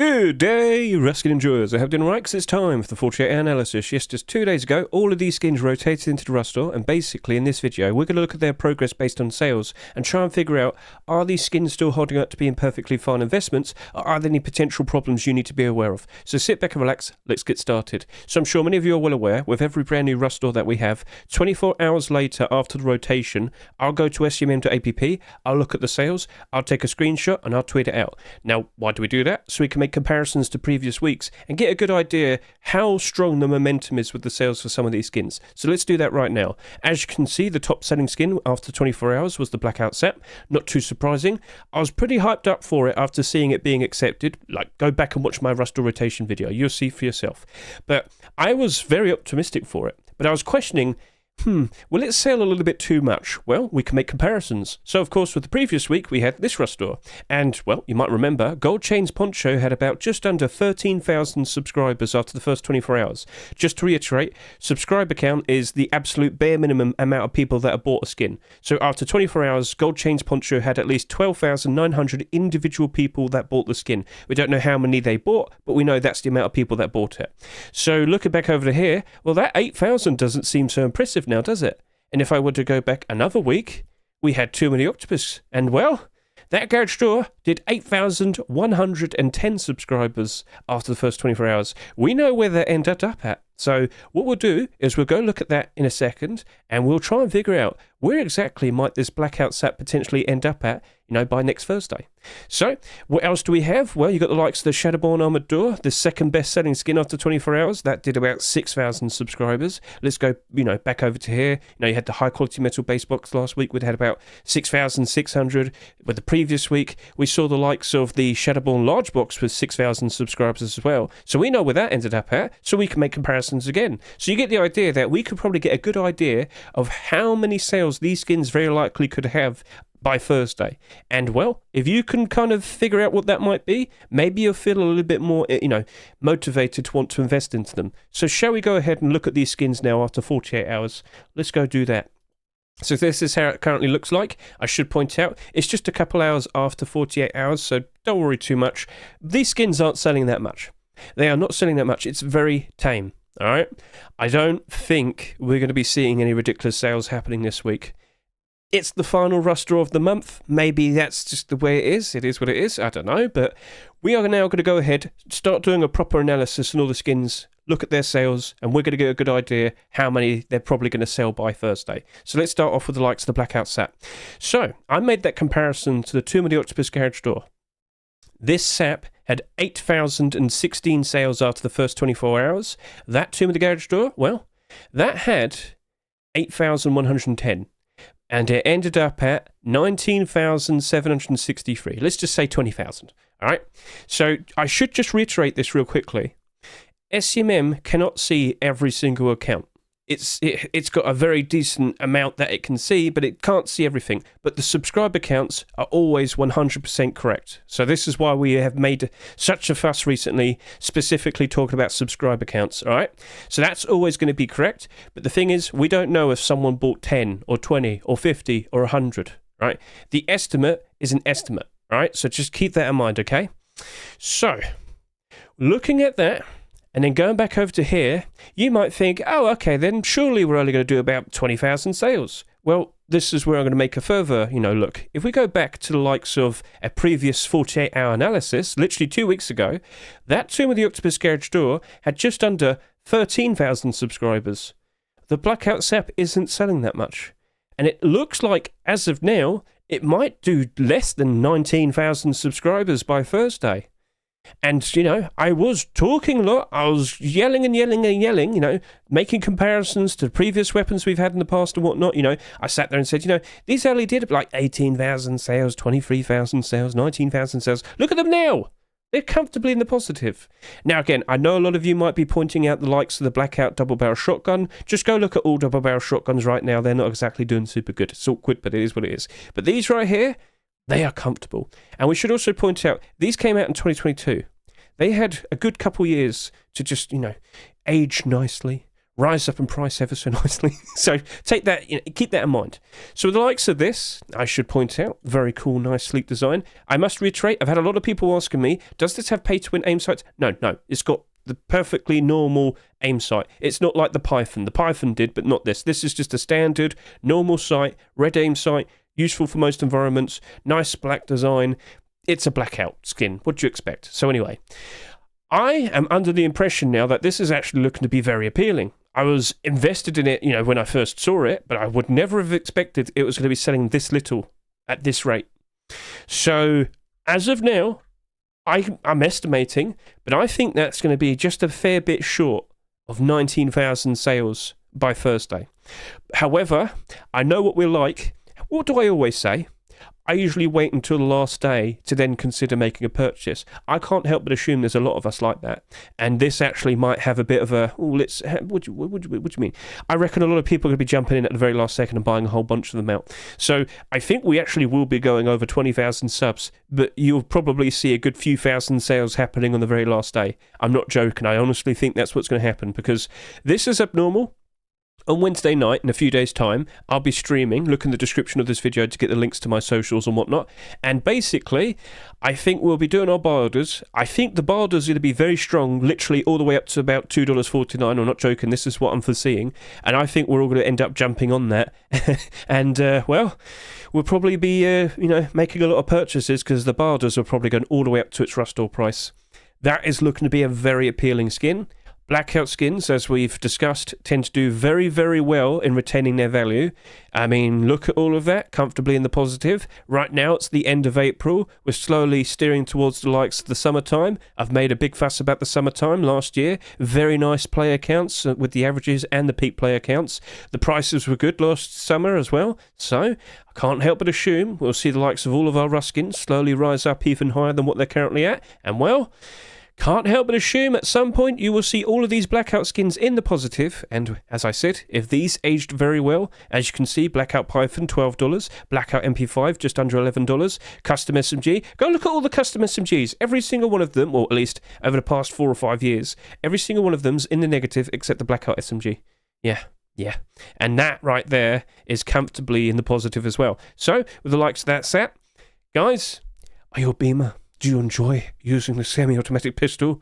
Good day, Ruskin enjoyers. I hope you're doing right, 'cause it's time for the 48-hour analysis. Yes, just 2 days ago, all of these skins rotated into the Rust store, and basically in this video, we're going to look at their progress based on sales and try and figure out, are these skins still holding up to being perfectly fine investments, or are there any potential problems you need to be aware of? So sit back and relax, let's get started. So I'm sure many of you are well aware, with every brand new Rust store that we have, 24 hours later after the rotation, I'll go to SCMM.app, I'll look at the sales, I'll take a screenshot, and I'll tweet it out. Now, why do we do that? So we can make comparisons to previous weeks and get a good idea how strong the momentum is with the sales for some of these skins. So let's do that right now. As you can see, the top selling skin after 24 hours was the Blackout SAP. Not too surprising. I was pretty hyped up for it after seeing it being accepted. Like, go back and watch my Rust rotation video. You'll see for yourself. But I was very optimistic for it. But I was questioning, will it sell a little bit too much? Well, we can make comparisons. So, of course, with the previous week, we had this Rust store. And, well, you might remember, Gold Chain's Poncho had about just under 13,000 subscribers after the first 24 hours. Just to reiterate, subscriber count is the absolute bare minimum amount of people that have bought a skin. So after 24 hours, Gold Chain's Poncho had at least 12,900 individual people that bought the skin. We don't know how many they bought, but we know that's the amount of people that bought it. So looking back over to here, well, that 8,000 doesn't seem so impressive now, does it? And if I were to go back another week, we had too many octopus, and well, that garage store did 8,110 subscribers after the first 24 hours. We know where that ended up at. So what we'll do is we'll go look at that in a second, and we'll try and figure out where exactly might this Blackout SAP potentially end up at, by next Thursday. So, what else do we have? Well, you got the likes of the Shadowborn Armored Door, the second best-selling skin after 24 hours. That did about 6,000 subscribers. Let's go, back over to here. You had the high-quality metal base box last week. We'd had about 6,600. With the previous week, we saw the likes of the Shadowborn large box with 6,000 subscribers as well. So we know where that ended up at, so we can make comparisons again. So you get the idea that we could probably get a good idea of how many sales these skins very likely could have by Thursday. And well, if you can kind of figure out what that might be, maybe you'll feel a little bit more, motivated to want to invest into them. So shall we go ahead and look at these skins now after 48 hours? Let's go do that. So this is how it currently looks like. I should point out, it's just a couple hours after 48 hours, so don't worry too much. These skins aren't selling that much. They are not selling that much. It's very tame, all right? I don't think we're going to be seeing any ridiculous sales happening this week. It's the final Rust draw of the month. Maybe that's just the way it is. It is what it is. I don't know. But we are now going to go ahead, start doing a proper analysis on all the skins, look at their sales, and we're going to get a good idea how many they're probably going to sell by Thursday. So let's start off with the likes of the Blackout SAP. So I made that comparison to the Tomb of the Octopus garage door. This SAP had 8,016 sales after the first 24 hours. That Tomb of the garage door, well, that had 8,110. And it ended up at 19,763. Let's just say 20,000. All right. So I should just reiterate this real quickly. SCMM cannot see every single account. It's got a very decent amount that it can see, but it can't see everything. But the subscriber counts are always 100% correct. So this is why we have made such a fuss recently, specifically talking about subscriber counts, all right? So that's always going to be correct. But the thing is, we don't know if someone bought 10 or 20 or 50 or 100, right? The estimate is an estimate, all right? So just keep that in mind, okay? So looking at that, and then going back over to here, you might think, oh, okay, then surely we're only going to do about 20,000 sales. Well, this is where I'm going to make a further, look. If we go back to the likes of a previous 48-hour analysis, literally 2 weeks ago, that Tomb of the Octopus garage door had just under 13,000 subscribers. The Blackout SAP isn't selling that much. And it looks like, as of now, it might do less than 19,000 subscribers by Thursday. And, I was talking a lot. I was yelling and yelling and yelling, making comparisons to previous weapons we've had in the past and whatnot. I sat there and said, these only did like 18,000 sales, 23,000 sales, 19,000 sales. Look at them now. They're comfortably in the positive. Now, again, I know a lot of you might be pointing out the likes of the Blackout double barrel shotgun. Just go look at all double barrel shotguns right now. They're not exactly doing super good. It's awkward, but it is what it is. But these right here, they are comfortable. And we should also point out, these came out in 2022. They had a good couple years to just, age nicely, rise up in price ever so nicely. So take that, keep that in mind. So with the likes of this, I should point out, very cool, nice, sleek design. I must reiterate, I've had a lot of people asking me, does this have pay-to-win aim sights? No, it's got the perfectly normal aim sight. It's not like the Python. The Python did, but not this. This is just a standard, normal sight, red aim sight, useful for most environments, nice black design. It's a Blackout skin. What do you expect? So anyway, I am under the impression now that this is actually looking to be very appealing. I was invested in it, when I first saw it, but I would never have expected it was going to be selling this little at this rate. So as of now, I'm estimating, but I think that's going to be just a fair bit short of 19,000 sales by Thursday. However, I know what we're like. What do I always say? I usually wait until the last day to then consider making a purchase. I can't help but assume there's a lot of us like that. And this actually might have a bit of a, what do you mean? I reckon a lot of people are going to be jumping in at the very last second and buying a whole bunch of them out. So I think we actually will be going over 20,000 subs, but you'll probably see a good few thousand sales happening on the very last day. I'm not joking. I honestly think that's what's going to happen because this is abnormal. On Wednesday night, in a few days' time, I'll be streaming. Look in the description of this video to get the links to my socials and whatnot. And basically, I think we'll be doing our buy orders. I think the buy orders are going to be very strong, literally all the way up to about $2.49. I'm not joking. This is what I'm foreseeing. And I think we're all going to end up jumping on that. And, we'll probably be, making a lot of purchases because the buy orders are probably going all the way up to its Rustore price. That is looking to be a very appealing skin. Blackout skins, as we've discussed, tend to do very, very well in retaining their value. I mean, look at all of that, comfortably in the positive. Right now, it's the end of April. We're slowly steering towards the likes of the summertime. I've made a big fuss about the summertime last year. Very nice player counts with the averages and the peak player counts. The prices were good last summer as well. So, I can't help but assume we'll see the likes of all of our Rust skins slowly rise up even higher than what they're currently at. And well, can't help but assume at some point you will see all of these Blackout skins in the positive, and as I said, if these aged very well, as you can see, Blackout Python, $12, Blackout MP5, just under $11, Custom SMG, go look at all the Custom SMGs, every single one of them, or at least over the past 4 or 5 years, every single one of them's in the negative except the Blackout SMG. Yeah. And that right there is comfortably in the positive as well. So, with the likes of that set, guys, are you a beamer? Do you enjoy using the semi-automatic pistol?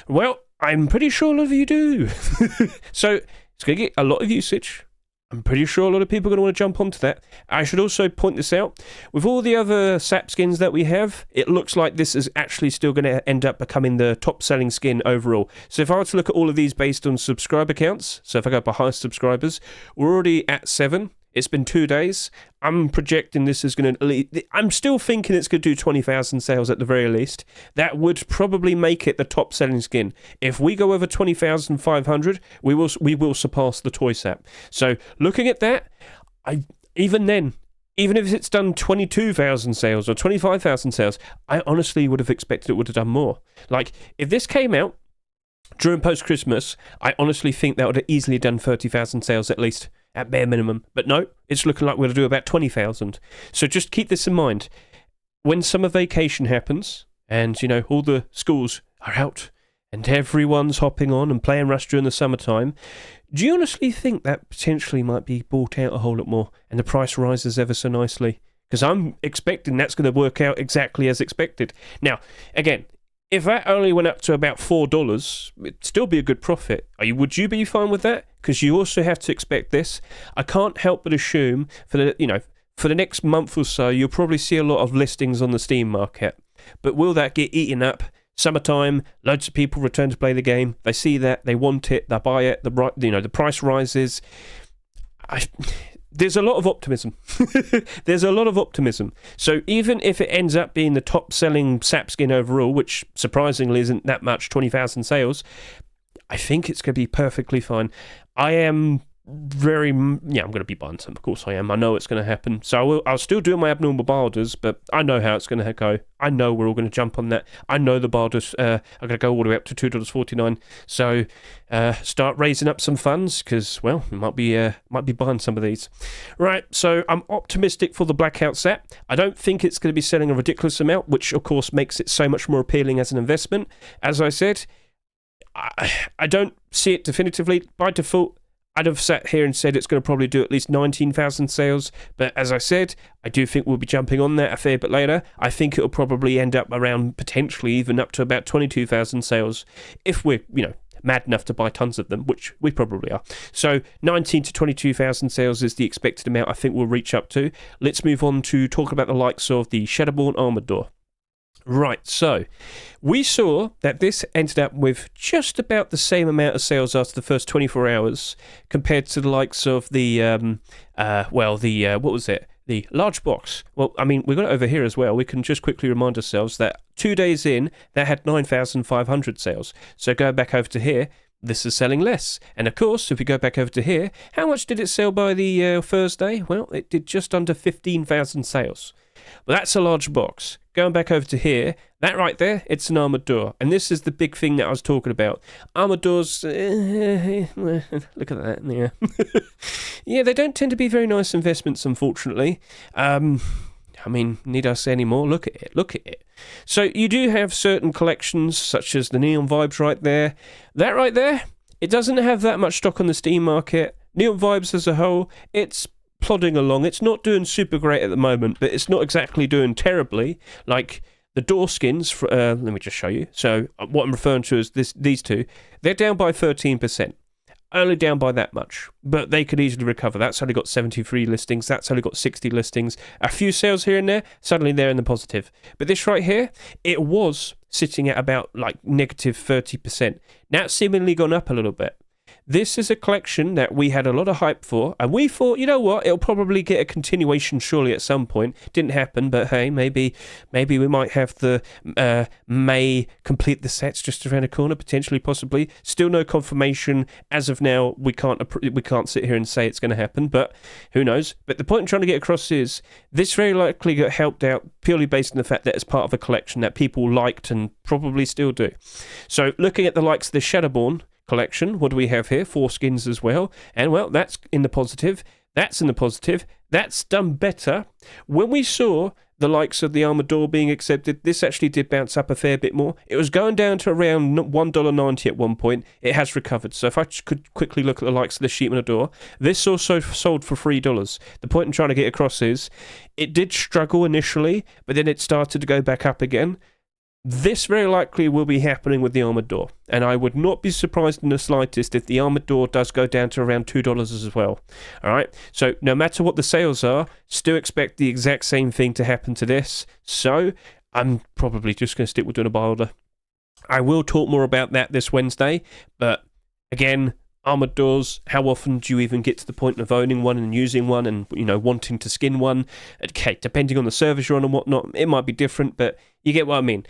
Well, I'm pretty sure a lot of you do. So, it's going to get a lot of usage. I'm pretty sure a lot of people are going to want to jump onto that. I should also point this out. With all the other SAP skins that we have, it looks like this is actually still going to end up becoming the top-selling skin overall. So if I were to look at all of these based on subscriber counts, so if I go by highest subscribers, we're already at 7. It's been 2 days. I'm projecting this is going to... I'm still thinking it's going to do 20,000 sales at the very least. That would probably make it the top-selling skin. If we go over 20,500, we will surpass the toy SAP. So, looking at that, even if it's done 22,000 sales or 25,000 sales, I honestly would have expected it would have done more. Like, if this came out during post-Christmas, I honestly think that would have easily done 30,000 sales at least. At bare minimum. But no, it's looking like we're going to do about 20,000. So just keep this in mind. When summer vacation happens, and, all the schools are out, and everyone's hopping on and playing Rust during the summertime, do you honestly think that potentially might be bought out a whole lot more, and the price rises ever so nicely? Because I'm expecting that's going to work out exactly as expected. Now, again, if that only went up to about $4, it'd still be a good profit. Would you be fine with that? Because you also have to expect this. I can't help but assume for the next month or so, you'll probably see a lot of listings on the Steam market. But will that get eaten up? Summertime, loads of people return to play the game. They see that, they want it, they buy it. The price rises. There's a lot of optimism. There's a lot of optimism. So even if it ends up being the top-selling SAP skin overall, which surprisingly isn't that much, 20,000 sales, I think it's going to be perfectly fine. I am I'm going to be buying some. Of course I am. I know it's going to happen. So I'll still do my abnormal buy orders, but I know how it's going to go. I know we're all going to jump on that. I know the buy orders are going to go all the way up to $2.49. So start raising up some funds because, well, we might be buying some of these. Right, so I'm optimistic for the Blackout SAP. I don't think it's going to be selling a ridiculous amount, which of course makes it so much more appealing as an investment. As I said, I don't see it definitively. By default, I'd have sat here and said it's going to probably do at least 19,000 sales, but as I said, I do think we'll be jumping on that a fair bit later. I think it'll probably end up around potentially even up to about 22,000 sales if we're, mad enough to buy tons of them, which we probably are. So 19 to 22,000 sales is the expected amount I think we'll reach up to. Let's move on to talk about the likes of the Shadowborn Armored Door. Right, so we saw that this ended up with just about the same amount of sales after the first 24 hours compared to the likes of the, what was it? The large box. Well, I mean, we've got it over here as well. We can just quickly remind ourselves that 2 days in, that had 9,500 sales. So going back over to here, this is selling less. And of course, if we go back over to here, how much did it sell by the Thursday? Well, it did just under 15,000 sales. But that's a large box. Going back over to here, that right there, it's an armoured door. And this is the big thing that I was talking about. Armoured doors, look at that, yeah. Yeah, they don't tend to be very nice investments, unfortunately. Need I say any more? Look at it. So you do have certain collections, such as the Neon Vibes right there. That right there, it doesn't have that much stock on the Steam market. Neon Vibes as a whole, it's plodding along. It's not doing super great at the moment, but it's not exactly doing terribly. Like the door skins, let me just show you. So what I'm referring to is these two. They're down by 13%. Only down by that much, but they could easily recover. That's only got 73 listings. That's only got 60 listings. A few sales here and there, suddenly they're in the positive. But this right here, it was sitting at about like negative 30%. Now it's seemingly gone up a little bit. This is a collection that we had a lot of hype for, and we thought, you know what, it'll probably get a continuation surely at some point. Didn't happen, but hey, maybe we might have the May complete the sets just around the corner, potentially, possibly. Still no confirmation as of now. We can't sit here and say it's going to happen, but who knows? But the point I'm trying to get across is this very likely got helped out purely based on the fact that it's part of a collection that people liked and probably still do. So looking at the likes of the Shadowborn collection, what do we have here? 4 skins as well, and well, that's in the positive. That's in the positive. That's done better. When we saw the likes of the Armored Door being accepted, this actually did bounce up a fair bit more. It was going down to around $1.90 at one point. It has recovered. So if I could quickly look at the likes of the Sheepman Door, this also sold for $3. The point I'm trying to get across is it did struggle initially, but then it started to go back up again. This very likely will be happening with the Armored Door, and I would not be surprised in the slightest if the Armored Door does go down to around $2 as well. Alright, so no matter what the sales are, still expect the exact same thing to happen to this, so I'm probably just going to stick with doing a buy order. I will talk more about that this Wednesday, but again, Armored Doors, how often do you even get to the point of owning one and using one and, wanting to skin one? Okay, depending on the service you're on and whatnot, it might be different, but you get what I mean.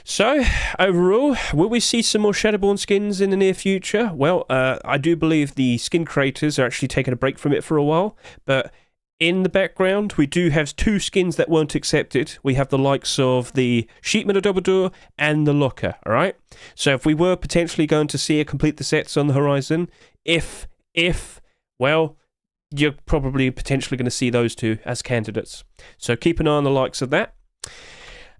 So, overall, will we see some more Shadowborn skins in the near future? Well, I do believe the skin creators are actually taking a break from it for a while, but in the background, we do have 2 skins that weren't accepted. We have the likes of the Sheepman Double Door and the Locker, alright? So if we were potentially going to see a complete the sets on the horizon, well, you're probably potentially going to see those 2 as candidates. So keep an eye on the likes of that.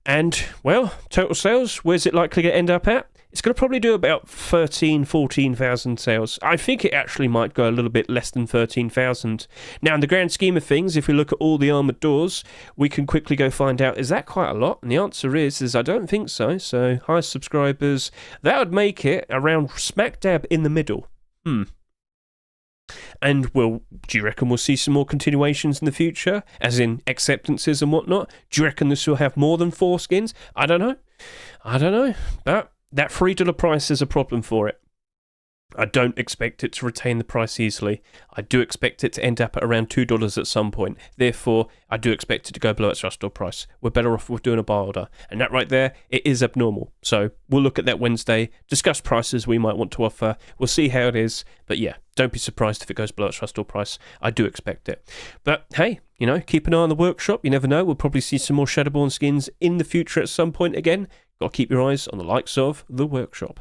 And, well, total sales, where's it likely to end up at? It's going to probably do about 14,000 sales. I think it actually might go a little bit less than 13,000. Now, in the grand scheme of things, if we look at all the Armoured Doors, we can quickly go find out, is that quite a lot? And the answer is I don't think so. So, hi subscribers. That would make it around smack dab in the middle. And do you reckon we'll see some more continuations in the future? As in acceptances and whatnot? Do you reckon this will have more than 4 skins? I don't know. But that $3 price is a problem for it. I don't expect it to retain the price easily. I do expect it to end up at around $2 at some point. Therefore, I do expect it to go below its rush door price. We're better off with doing a buy order. And that right there, it is abnormal. So we'll look at that Wednesday, discuss prices we might want to offer. We'll see how it is. But yeah, don't be surprised if it goes below its rush door price. I do expect it. But hey, keep an eye on the workshop. You never know. We'll probably see some more Shadowborn skins in the future at some point again. Got to keep your eyes on the likes of the workshop.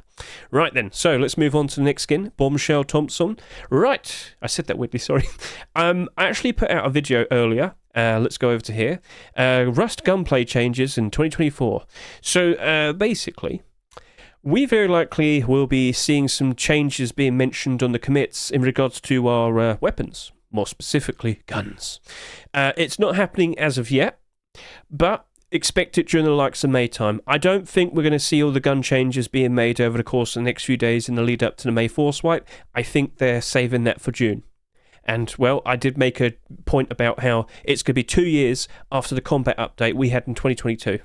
Right then, so let's move on to the next skin, Bombshell Thompson. Right, I said that weirdly, sorry. I actually put out a video earlier. Let's go over to here. Rust gunplay changes in 2024. So basically, we very likely will be seeing some changes being mentioned on the commits in regards to our weapons, more specifically guns. It's not happening as of yet, but expect it during the likes of May time. I don't think we're going to see all the gun changes being made over the course of the next few days in the lead up to the May Force Wipe. I think they're saving that for June. And, well, I did make a point about how it's going to be 2 years after the combat update we had in 2022.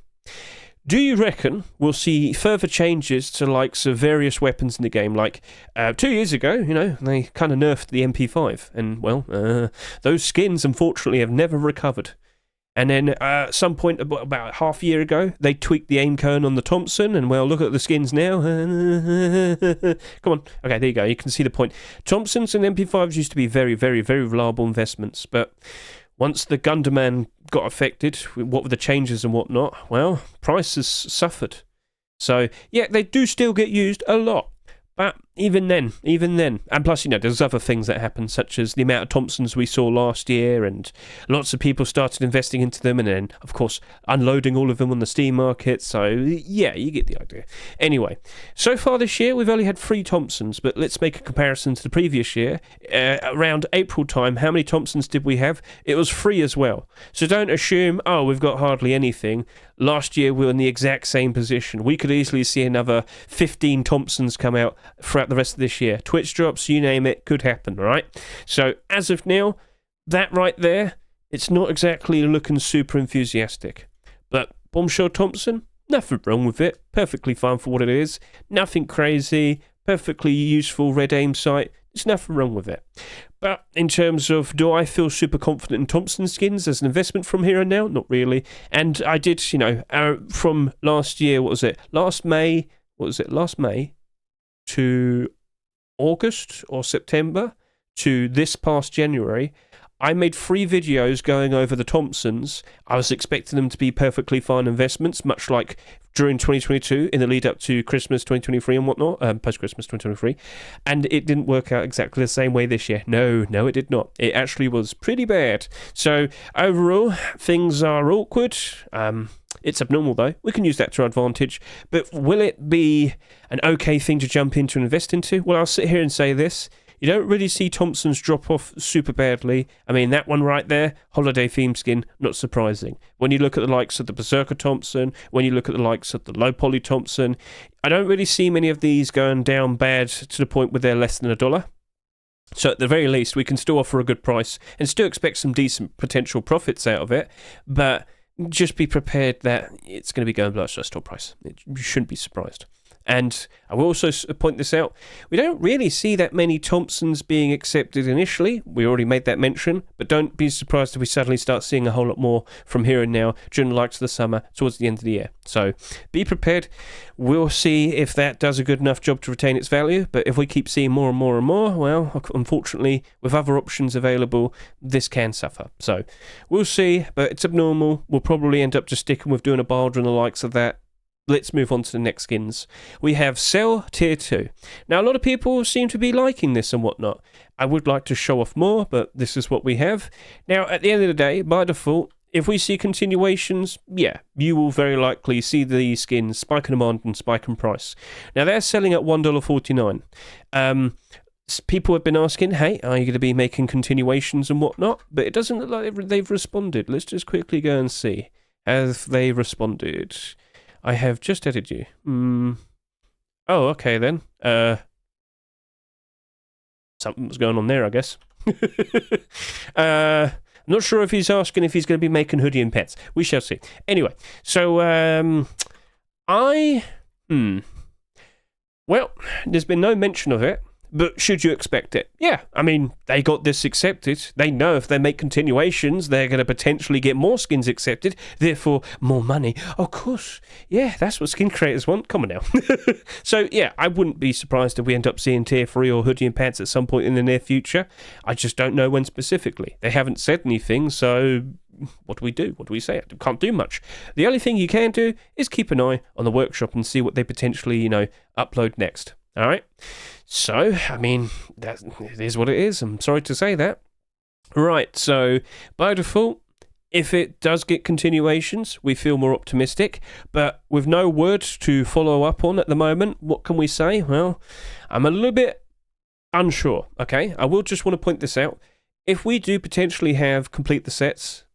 Do you reckon we'll see further changes to the likes of various weapons in the game? Like, 2 years ago, you know, they kind of nerfed the MP5. And, well, those skins, unfortunately, have never recovered. And then at some point, about half a year ago, they tweaked the aim cone on the Thompson, and well, look at the skins now. Come on. Okay, there you go. You can see the point. Thompsons and MP5s used to be very, very, very reliable investments, but once the gun demand got affected, what were the changes and whatnot, well, prices suffered. So, yeah, they do still get used a lot. But even then, and plus, you know, there's other things that happen, such as the amount of Thompsons we saw last year, and lots of people started investing into them, and then, of course, unloading all of them on the Steam market. So, yeah, you get the idea. Anyway, so far this year, we've only had 3 Thompsons, but let's make a comparison to the previous year. Around April time, how many Thompsons did we have? It was 3 as well. So don't assume, oh, we've got hardly anything. Last year, we were in the exact same position. We could easily see another 15 Thompsons come out throughout the rest of this year. Twitch drops, you name it, could happen, right? So, as of now, that right there, it's not exactly looking super enthusiastic. But Bombshell Thompson, nothing wrong with it. Perfectly fine for what it is. Nothing crazy. Perfectly useful red aim sight. There's nothing wrong with it. But in terms of, do I feel super confident in Thompson skins as an investment from here and now? Not really. And I did, you know, from last year, last May to August or September to this past January, I made 3 videos going over the Thompsons. I was expecting them to be perfectly fine investments, much like during 2022 in the lead up to Christmas 2023 and whatnot, post-Christmas 2023, and it didn't work out exactly the same way this year. No, it did not. It actually was pretty bad. So overall, things are awkward. It's abnormal though. We can use that to our advantage. But will it be an okay thing to jump into and invest into? Well, I'll sit here and say this. You don't really see Thompsons drop off super badly. I mean, that one right there, holiday theme skin, not surprising. When you look at the likes of the Berserker Thompson, when you look at the likes of the low poly Thompson, I don't really see many of these going down bad to the point where they're less than $1. So at the very least, we can still offer a good price and still expect some decent potential profits out of it. But just be prepared that it's going to be going below its store price. You shouldn't be surprised. And I will also point this out, we don't really see that many Thompsons being accepted initially. We already made that mention, but don't be surprised if we suddenly start seeing a whole lot more from here and now during the likes of the summer towards the end of the year. So be prepared. We'll see if that does a good enough job to retain its value, but if we keep seeing more and more and more, well, unfortunately, with other options available, this can suffer. So we'll see, but it's abnormal. We'll probably end up just sticking with doing a barge and the likes of that. Let's move on to the next skins. We have Cel Tier 2. Now, a lot of people seem to be liking this and whatnot. I would like to show off more, but this is what we have. Now, at the end of the day, by default, if we see continuations, yeah, you will very likely see the skins spike in demand and spike in price. Now, they're selling at $1.49. People have been asking, hey, are you going to be making continuations and whatnot? But it doesn't look like they've responded. Let's just quickly go and see. Have they responded? I have just added you. Oh, okay then. Something was going on there, I guess. I'm not sure if he's asking if he's going to be making hoodie and pets. We shall see. Anyway, so well, there's been no mention of it. But should you expect it? Yeah, I mean, they got this accepted. They know if they make continuations, they're going to potentially get more skins accepted, therefore more money. Of course, yeah, that's what skin creators want. Come on now. So, yeah, I wouldn't be surprised if we end up seeing Tier 3 or hoodie and pants at some point in the near future. I just don't know when specifically. They haven't said anything, so what do we do? What do we say? Can't do much. The only thing you can do is keep an eye on the workshop and see what they potentially, upload next. All right? So, I mean, it is what it is. I'm sorry to say that. Right, so by default, If it does get continuations, we feel more optimistic, but with no word to follow up on at the moment, what can we say? Well, I'm a little bit unsure, okay? I will just want to point this out. If we do potentially have complete the sets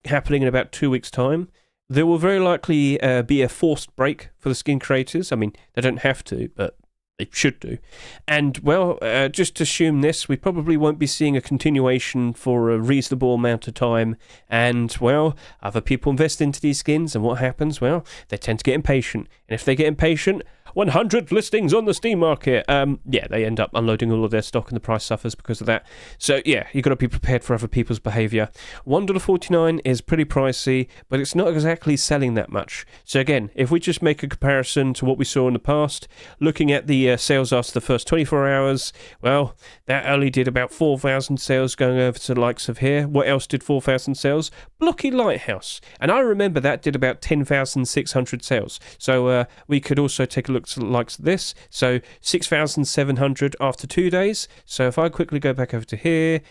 happening in about 2 weeks' time, there will very likely be a forced break for the skin creators. I mean, they don't have to, but they should do. And, well, just assume this, we probably won't be seeing a continuation for a reasonable amount of time. And, well, other people invest into these skins, and what happens? Well, they tend to get impatient. And if they get impatient, 100 listings on the Steam market. Yeah, they end up unloading all of their stock and the price suffers because of that. So, yeah, you've got to be prepared for other people's behaviour. $1.49 is pretty pricey, but it's not exactly selling that much. So, again, if we just make a comparison to what we saw in the past, looking at the sales after the first 24 hours, well, that only did about 4,000 sales going over to the likes of here. What else did 4,000 sales? Blocky Lighthouse. And I remember that did about 10,600 sales. So, we could also take a look to the likes of this. So 6,700 after 2 days. So if I quickly go back over to here,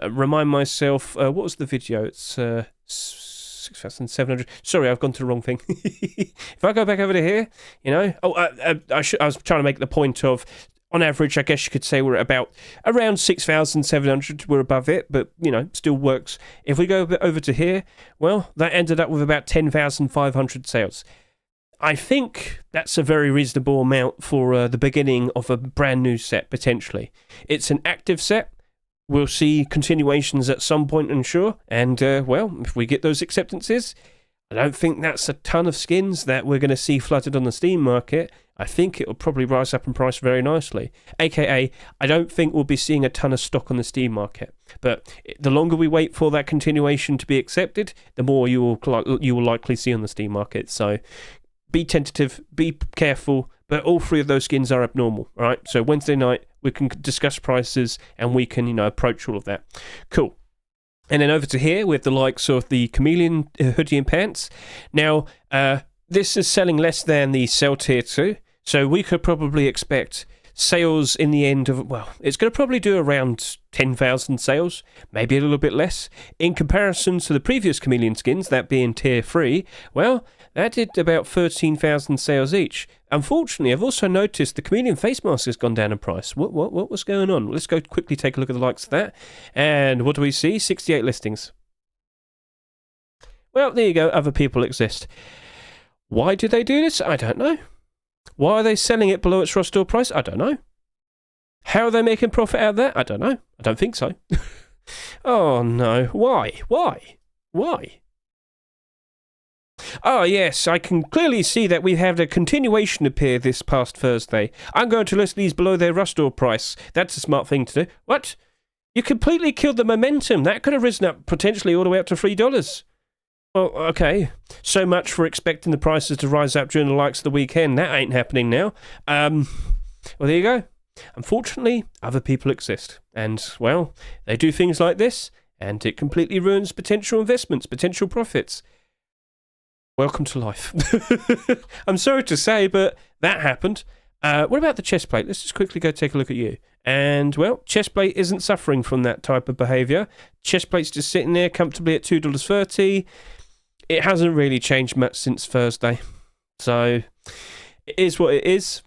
remind myself, what was the video? It's 6,700. Sorry, I've gone to the wrong thing. If I go back over to here, you know, I was trying to make the point of, on average, I guess you could say we're at around 6,700. We're above it, but, you know, still works. If we go over to here, well, that ended up with about 10,500 sales. I think that's a very reasonable amount for the beginning of a brand new set, potentially. It's an active set. We'll see continuations at some point, I'm sure. And, well, if we get those acceptances, I don't think that's a ton of skins that we're going to see flooded on the Steam market. I think it'll probably rise up in price very nicely. AKA, I don't think we'll be seeing a ton of stock on the Steam market. But the longer we wait for that continuation to be accepted, the more you will likely see on the Steam market. So be tentative, be careful, but all three of those skins are abnormal, all right? So Wednesday night, we can discuss prices and we can, you know, approach all of that. Cool. And then over to here with the likes of the Chameleon hoodie and pants. Now, this is selling less than the Cel Tier 2, so we could probably expect sales in the end of, well, it's going to probably do around 10,000 sales, maybe a little bit less. In comparison to the previous Chameleon skins, that being Tier 3, well, that did about 13,000 sales each. Unfortunately, I've also noticed the Chameleon face mask has gone down in price. What was going on? Let's go quickly take a look at the likes of that. And what do we see? 68 listings. Well, there you go. Other people exist. Why do they do this? I don't know. Why are they selling it below its raw store price? I don't know. How are they making profit out of that? I don't know. I don't think so. Oh, no. Why? Oh, yes, I can clearly see that we've had a continuation appear this past Thursday. I'm going to list these below their raw store price. That's a smart thing to do. What? You completely killed the momentum. That could have risen up potentially all the way up to $3. Well, okay. So much for expecting the prices to rise up during the likes of the weekend. That ain't happening now. Well, there you go. Unfortunately, other people exist. And, well, they do things like this, and it completely ruins potential investments, potential profits. Welcome to life. I'm sorry to say, but that happened. What about the chest plate? Let's just quickly go take a look at you. And, well, chest plate isn't suffering from that type of behaviour. Chest plate's just sitting there comfortably at $2.30. It hasn't really changed much since Thursday. So, it is what it is.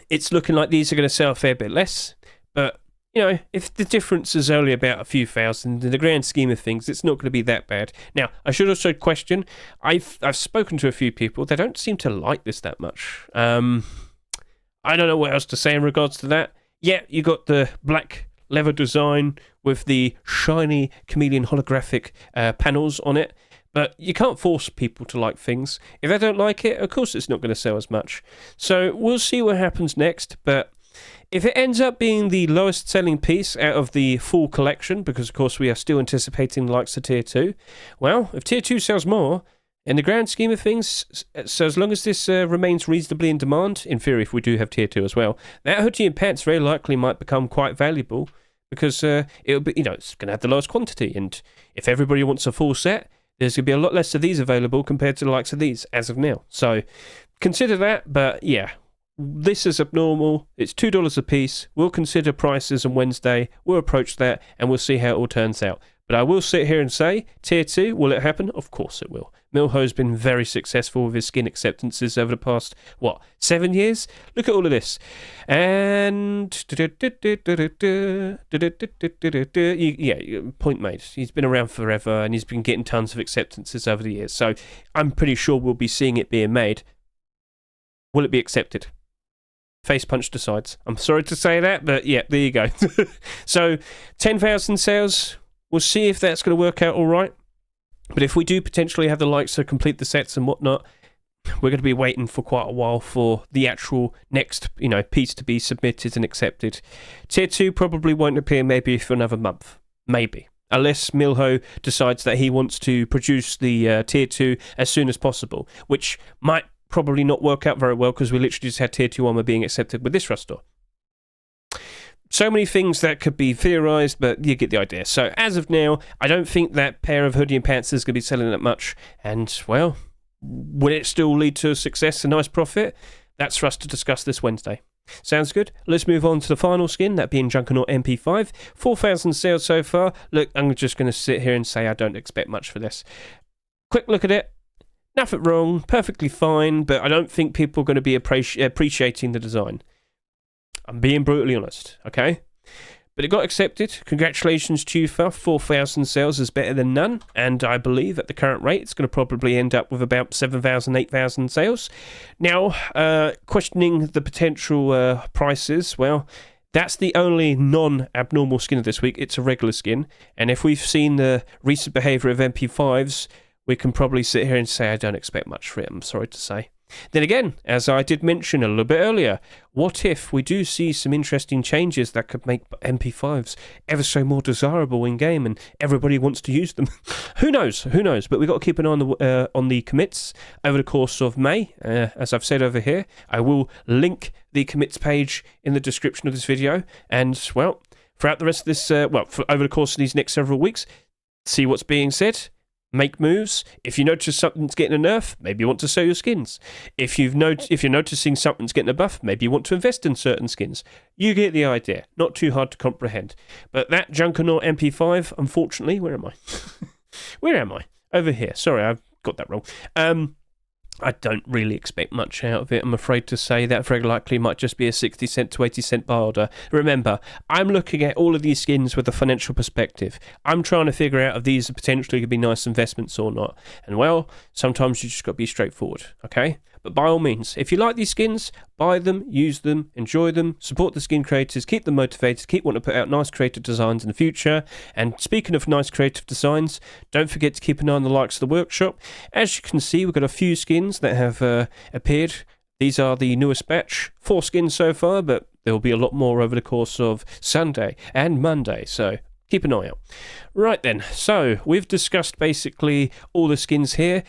It's looking like these are going to sell a fair bit less. But, you know, if the difference is only about a few thousand, in the grand scheme of things, it's not going to be that bad. Now, I should also question, I've spoken to a few people, they don't seem to like this that much. I don't know what else to say in regards to that. Yeah, you got the black leather design with the shiny Chameleon holographic panels on it. But you can't force people to like things. If they don't like it, of course it's not going to sell as much. So we'll see what happens next. But if it ends up being the lowest selling piece out of the full collection, because of course we are still anticipating the likes of Tier 2, well, if Tier 2 sells more, in the grand scheme of things, so as long as this remains reasonably in demand, in theory if we do have Tier 2 as well, that hoodie and pants very likely might become quite valuable because it'll be, you know, it's going to have the lowest quantity. And if everybody wants a full set, there's going to be a lot less of these available compared to the likes of these as of now. So consider that, but yeah, this is abnormal. It's $2 a piece. We'll consider prices on Wednesday. We'll approach that and we'll see how it all turns out. But But I will sit here and say, Tier 2, will it happen? Of course it will. Milho's been very successful with his skin acceptances over the past, 7 years? Look at all of this. And... yeah, point made. He's been around forever and he's been getting tons of acceptances over the years. So I'm pretty sure we'll be seeing it being made. Will it be accepted? Face punch decides. I'm sorry to say that, but yeah, there you go. So 10,000 sales. We'll see if that's going to work out all right. But if we do potentially have the likes to complete the sets and whatnot, we're going to be waiting for quite a while for the actual next, piece to be submitted and accepted. Tier 2 probably won't appear maybe for another month. Maybe. Unless Milho decides that he wants to produce the Tier 2 as soon as possible, which might probably not work out very well because we literally just had Tier 2 armor being accepted with this Rustor. So many things that could be theorised, but you get the idea. So as of now, I don't think that pair of hoodie and pants is going to be selling that much. And, well, will it still lead to success, a nice profit? That's for us to discuss this Wednesday. Sounds good? Let's move on to the final skin, that being Junkernaught MP5. 4,000 sales so far. Look, I'm just going to sit here and say I don't expect much for this. Quick look at it. Nothing wrong, perfectly fine, but I don't think people are going to be appreciating the design. I'm being brutally honest, okay? But it got accepted. Congratulations to you, Fuff. 4,000 sales is better than none. And I believe at the current rate, it's going to probably end up with about 7,000, 8,000 sales. Now, questioning the potential prices, well, that's the only non-abnormal skin of this week. It's a regular skin. And if we've seen the recent behaviour of MP5s, we can probably sit here and say I don't expect much for it, I'm sorry to say. Then again, as I did mention a little bit earlier, what if we do see some interesting changes that could make MP5s ever so more desirable in-game and everybody wants to use them? Who knows? But we've got to keep an eye on the commits over the course of May. As I've said over here, I will link the commits page in the description of this video. And, well, throughout the rest of this, over the course of these next several weeks, see what's being said. Make moves. If you notice something's getting a nerf, maybe you want to sell your skins. If you're noticing something's getting a buff, maybe you want to invest in certain skins. You get the idea. Not too hard to comprehend. But that Junkernaught MP5, unfortunately, where am I? Where am I? Over here. Sorry, I've got that wrong. I don't really expect much out of it. I'm afraid to say that very likely might just be a 60 cent to 80 cent buy order. Remember, I'm looking at all of these skins with a financial perspective. I'm trying to figure out if these are potentially going to be nice investments or not. And well, sometimes you just got to be straightforward, okay? But by all means, if you like these skins, buy them, use them, enjoy them, support the skin creators, keep them motivated, keep wanting to put out nice creative designs in the future. And speaking of nice creative designs, don't forget to keep an eye on the likes of the workshop. As you can see, we've got a few skins that have appeared. These are the newest batch, 4 skins so far, but there will be a lot more over the course of Sunday and Monday, so keep an eye out. Right then, so we've discussed basically all the skins here.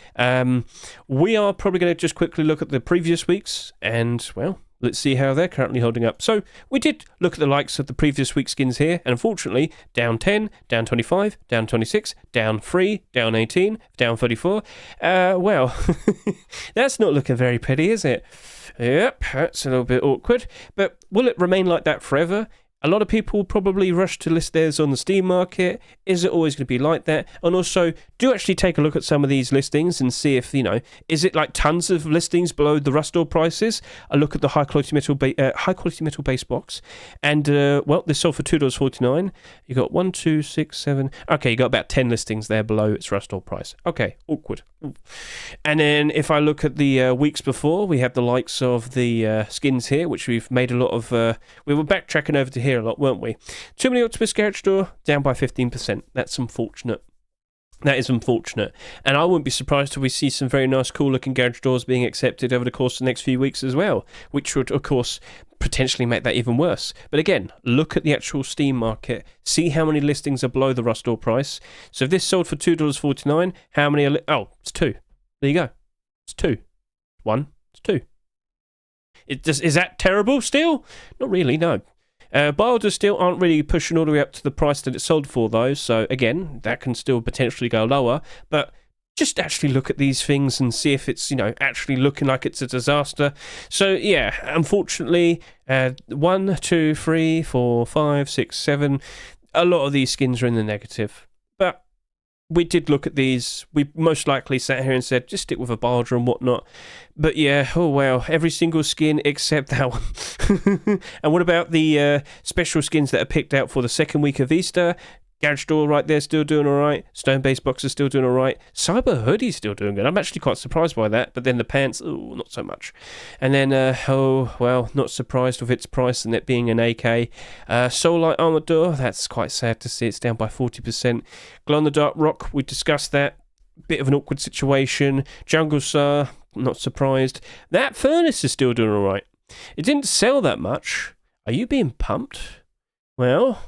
We are probably going to just quickly look at the previous weeks and, well, let's see how they're currently holding up. So we did look at the likes of the previous week's skins here, and unfortunately, down 10, down 25, down 26, down 3, down 18, down 34. Well, that's not looking very pretty, is it? Yep, that's a little bit awkward. But will it remain like that forever? A lot of people probably rush to list theirs on the Steam market. Is it always going to be like that? And also, do actually take a look at some of these listings and see if, is it like tons of listings below the Rustor prices? A look at the high quality metal base box. And, this sold for $2.49. You got 1, 2, 6, 7. Okay, you got about 10 listings there below its Rustor price. Okay, awkward. And then if I look at the weeks before, we have the likes of the skins here, which we've made a lot of. We were backtracking over to here a lot, weren't we? Too many Octopus Garage Door, down by 15%. That's unfortunate. That is unfortunate. And I wouldn't be surprised if we see some very nice, cool looking garage doors being accepted over the course of the next few weeks as well, which would, of course, potentially make that even worse. But again, look at the actual Steam market. See how many listings are below the Rustor price. So if this sold for $2.49, how many are... Oh, it's 2. There you go. It's 2. 1, it's 2. Is that terrible still? Not really, no. Buy orders still aren't really pushing all the way up to the price that it sold for, though. So again, that can still potentially go lower. But just actually look at these things and see if it's, actually looking like it's a disaster. So yeah, unfortunately, 1, 2, 3, 4, 5, 6, 7. A lot of these skins are in the negative. But we did look at these. We most likely sat here and said, just stick with a barter and whatnot. But yeah, oh well, every single skin except that one. And what about the special skins that are picked out for the second week of Easter? Garage Door right there still doing all right. Stone-based boxes still doing all right. Cyber Hoodie's still doing good. I'm actually quite surprised by that. But then the pants, oh, not so much. And then, oh, well, not surprised with its price and it being an AK. Soul Light Armored Door, that's quite sad to see. It's down by 40%. Glow-in-the-Dark Rock, we discussed that. Bit of an awkward situation. Jungle Sir, not surprised. That Furnace is still doing all right. It didn't sell that much. Are you being pumped? Well,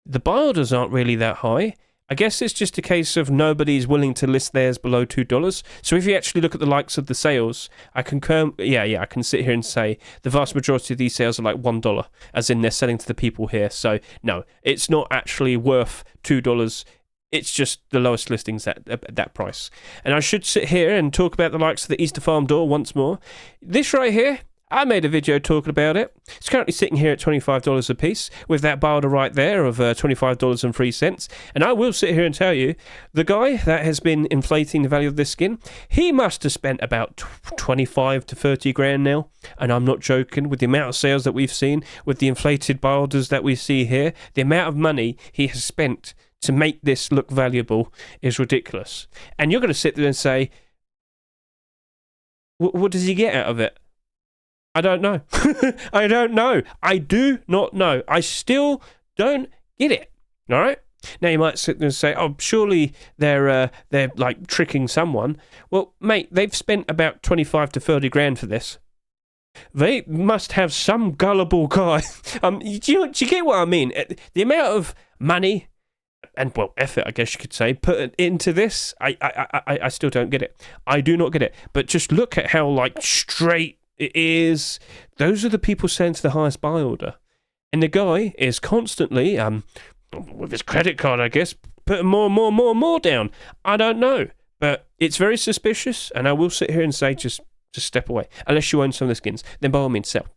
the buy orders aren't really that high. I guess it's just a case of nobody's willing to list theirs below $2. So if you actually look at the likes of the sales, I can I can sit here and say the vast majority of these sales are like $1, as in they're selling to the people here. So no, it's not actually worth $2. It's just the lowest listings at that price. And I should sit here and talk about the likes of the Easter Farm door once more. This right here, I made a video talking about it. It's currently sitting here at $25 a piece with that barter right there of $25.03. And I will sit here and tell you, the guy that has been inflating the value of this skin, he must have spent about 25 to 30 grand now. And I'm not joking, with the amount of sales that we've seen, with the inflated buy orders that we see here, the amount of money he has spent to make this look valuable is ridiculous. And you're going to sit there and say, what does he get out of it? I don't know. I don't know. I do not know. I still don't get it. All right? Now you might sit there and say, oh, surely they're like tricking someone. Well, mate, they've spent about 25 to 30 grand for this. They must have some gullible guy. Do you get what I mean? The amount of money and, well, effort, I guess you could say, put into this, I still don't get it. I do not get it. But just look at how, like, straight it is. Those are the people sent to the highest buy order. And the guy is constantly, with his credit card, I guess, putting more down. I don't know. But it's very suspicious, and I will sit here and say, just step away. Unless you own some of the skins, then by all means, sell.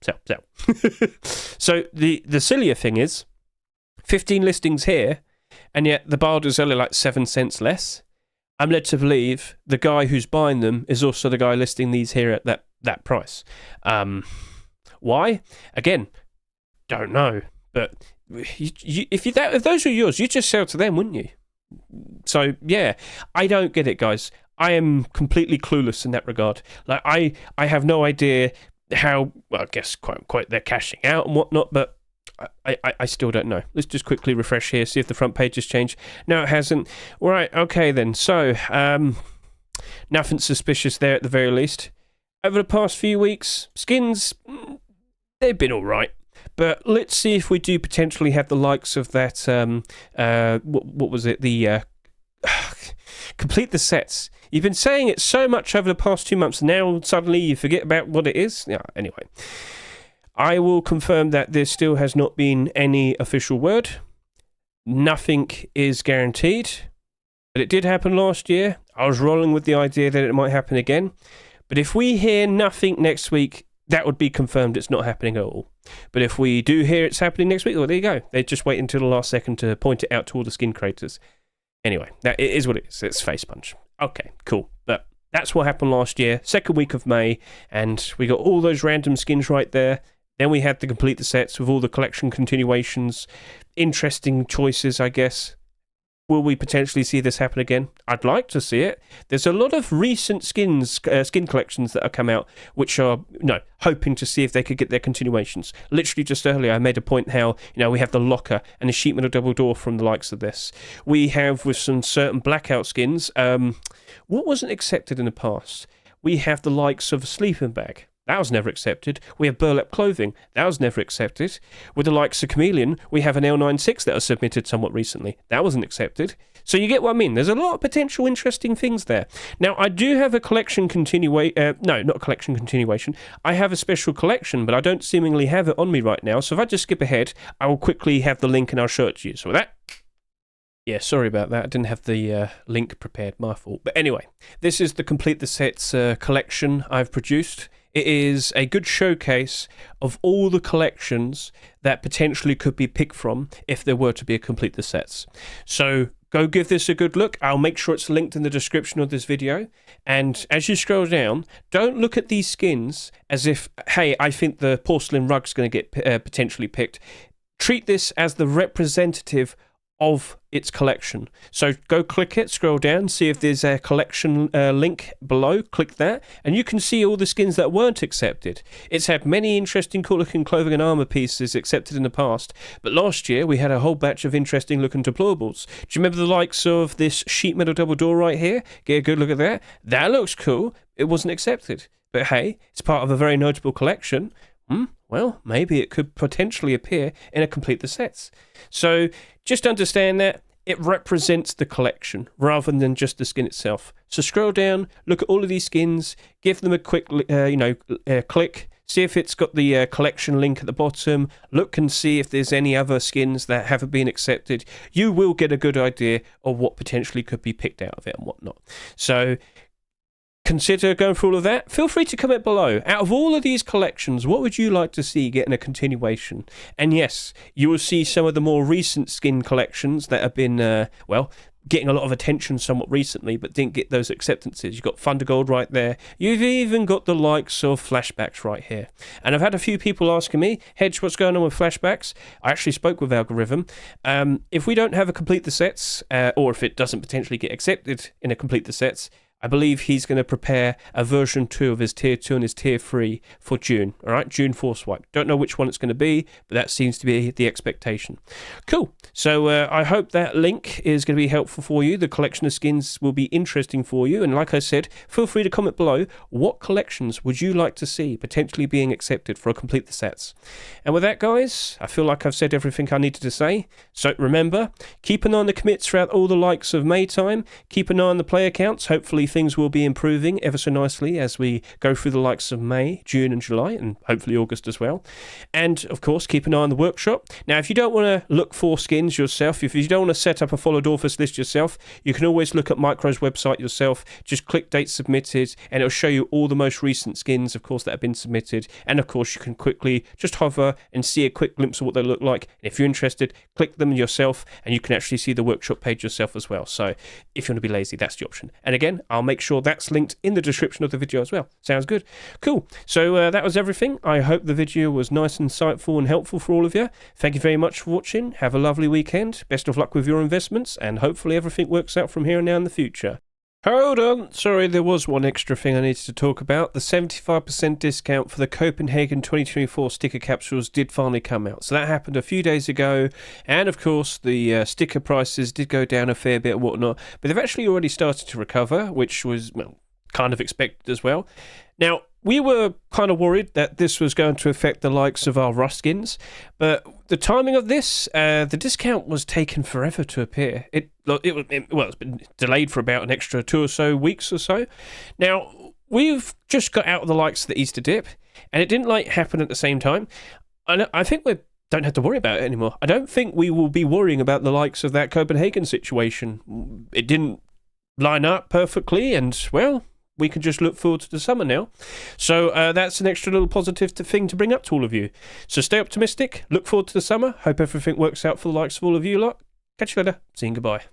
So the sillier thing is, 15 listings here, and yet the buy order's only like 7 cents less. I'm led to believe the guy who's buying them is also the guy listing these here at that price. Why? Again, don't know. But if those were yours, you'd just sell to them, wouldn't you? So yeah, I don't get it, guys. I am completely clueless in that regard. Like I have no idea how. Well, I guess quite they're cashing out and whatnot, but I still don't know. Let's just quickly refresh here, see if the front page has changed. No, it hasn't. Right, okay then. So, nothing suspicious there at the very least. Over the past few weeks, skins, they've been all right. But let's see if we do potentially have the likes of that, what was it? The, complete the sets. You've been saying it so much over the past 2 months, now suddenly you forget about what it is? Yeah, anyway. I will confirm that there still has not been any official word. Nothing is guaranteed. But it did happen last year. I was rolling with the idea that it might happen again. But if we hear nothing next week, that would be confirmed it's not happening at all. But if we do hear it's happening next week, well, there you go. They just wait until the last second to point it out to all the skin creators. Anyway, that it is what it is. It's face punch. Okay, cool. But that's what happened last year, second week of May, and we got all those random skins right there. Then we had to complete the sets with all the collection continuations. Interesting choices, I guess. Will we potentially see this happen again? I'd like to see it. There's a lot of recent skin collections that have come out, which are, hoping to see if they could get their continuations. Literally just earlier, I made a point how, we have the locker and the sheet metal double door from the likes of this. We have, with some certain Blackout skins, what wasn't accepted in the past? We have the likes of a sleeping bag. That was never accepted. We have burlap clothing. That was never accepted. With the likes of Chameleon, we have an L96 that was submitted somewhat recently. That wasn't accepted. So you get what I mean. There's a lot of potential interesting things there. Now, I do have a collection continuation. No, not a collection continuation. I have a special collection, but I don't seemingly have it on me right now. So if I just skip ahead, I will quickly have the link and I'll show it to you. So with that... Yeah, sorry about that. I didn't have the link prepared. My fault. But anyway, this is the Complete the Sets collection I've produced. It is a good showcase of all the collections that potentially could be picked from if there were to be a Complete the Sets. So go give this a good look. I'll make sure it's linked in the description of this video. And as you scroll down, don't look at these skins as if, hey, I think the porcelain rug's going to get potentially picked. Treat this as the representative of its collection. So go click it, scroll down, see if there's a collection link below, click that, and you can see all the skins that weren't accepted. It's had many interesting cool looking clothing and armor pieces accepted in the past, but last year we had a whole batch of interesting looking deployables. Do you remember the likes of this sheet metal double door right here? Get a good look at that. That looks cool. It wasn't accepted. But hey, it's part of a very notable collection. Well, maybe it could potentially appear in a complete the sets. So just understand that it represents the collection rather than just the skin itself. So scroll down, look at all of these skins, give them a quick, click, see if it's got the collection link at the bottom, look and see if there's any other skins that haven't been accepted. You will get a good idea of what potentially could be picked out of it and whatnot. So consider going through all of that. Feel free to comment below. Out of all of these collections, what would you like to see getting a continuation? And yes, you will see some of the more recent skin collections that have been, getting a lot of attention somewhat recently, but didn't get those acceptances. You've got Thundergold right there. You've even got the likes of Flashbacks right here. And I've had a few people asking me, Hedge, what's going on with Flashbacks? I actually spoke with Algorithm. If we don't have a complete the sets, or if it doesn't potentially get accepted in a complete the sets, I believe he's going to prepare a version 2 of his tier 2 and his tier 3 for June. All right, June Force Wipe. Don't know which one it's going to be, but that seems to be the expectation. Cool. So I hope that link is going to be helpful for you. The collection of skins will be interesting for you. And like I said, feel free to comment below what collections would you like to see potentially being accepted for a complete the sets. And with that, guys, I feel like I've said everything I needed to say. So remember, keep an eye on the commits throughout all the likes of May time. Keep an eye on the player counts. Hopefully things will be improving ever so nicely as we go through the likes of May, June and July, and hopefully August as well. And of course, keep an eye on the workshop. Now, if you don't want to look for skins yourself, if you don't want to set up a followed authors list yourself, you can always look at Micro's website yourself. Just click dates submitted and it'll show you all the most recent skins, of course, that have been submitted. And of course, you can quickly just hover and see a quick glimpse of what they look like. And if you're interested, click them yourself and you can actually see the workshop page yourself as well. So if you want to be lazy, that's the option. And again, I'll make sure that's linked in the description of the video as well. Sounds good? Cool. So that was everything. I hope the video was nice and insightful and helpful for all of you. Thank you very much for watching. Have a lovely weekend. Best of luck with your investments and hopefully everything works out from here and now in the future. Hold on, sorry, there was one extra thing I needed to talk about. The 75% discount for the Copenhagen 2024 sticker capsules did finally come out. So that happened a few days ago, and of course the sticker prices did go down a fair bit and whatnot, but they've actually already started to recover, which was, well, kind of expected as well. Now, we were kind of worried that this was going to affect the likes of our Rust skins, but the timing of this, the discount was taken forever to appear. It's been delayed for about an extra 2 or so weeks or so. Now, we've just got out of the likes of the Easter dip, and it didn't happen at the same time. And I think we don't have to worry about it anymore. I don't think we will be worrying about the likes of that Copenhagen situation. It didn't line up perfectly, and, well, we can just look forward to the summer now. So that's an extra little positive thing to bring up to all of you. So stay optimistic, look forward to the summer, hope everything works out for the likes of all of you lot. Catch you later, see you, goodbye.